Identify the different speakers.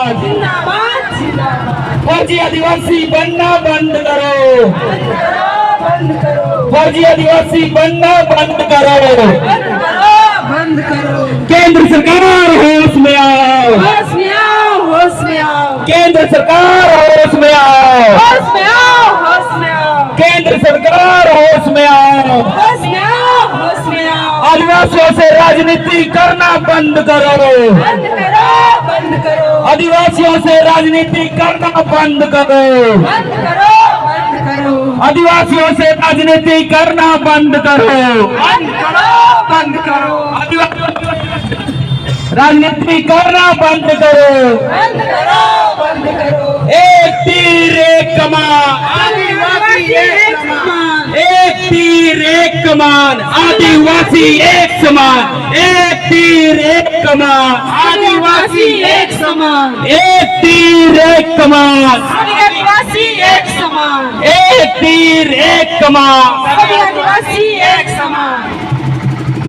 Speaker 1: जिंदाबाद
Speaker 2: जिंदाबाद जिंदाबाद।
Speaker 1: फर्जी आदिवासी बनना बंद करो,
Speaker 2: बंद करो
Speaker 1: फर्जी आदिवासी बनना बंद करो,
Speaker 2: बंद करो बंद करो।
Speaker 1: केंद्र सरकार होश में आओ,
Speaker 2: होश में आओ होश में आओ
Speaker 1: केंद्र सरकार होश में आओ,
Speaker 2: होश में आओ होश में आओ
Speaker 1: केंद्र सरकार होश में आओ।
Speaker 2: होश में आओ होश में आओ।
Speaker 1: आदिवासियों से राजनीति करना बंद करो,
Speaker 2: बंद करो बंद करो
Speaker 1: आदिवासियों से राजनीति करना बंद करो,
Speaker 2: बंद करो बंद करो
Speaker 1: आदिवासियों से राजनीति करना बंद करो,
Speaker 2: बंद करो बंद करो
Speaker 1: आदिवासियों से राजनीति करना बंद करो।
Speaker 2: बंद करो बंद करो।
Speaker 1: एक तीर एक कमान,
Speaker 2: आदिवासी एक समान,
Speaker 1: एक तीर एक कमान, आदिवासी एक समान, एक तीर एक कमान,
Speaker 2: आदिवासी एक समान,
Speaker 1: एक तीर एक कमान,
Speaker 2: आदिवासी एक समान,
Speaker 1: एक तीर एक कमान।
Speaker 2: आदिवासी एक समान।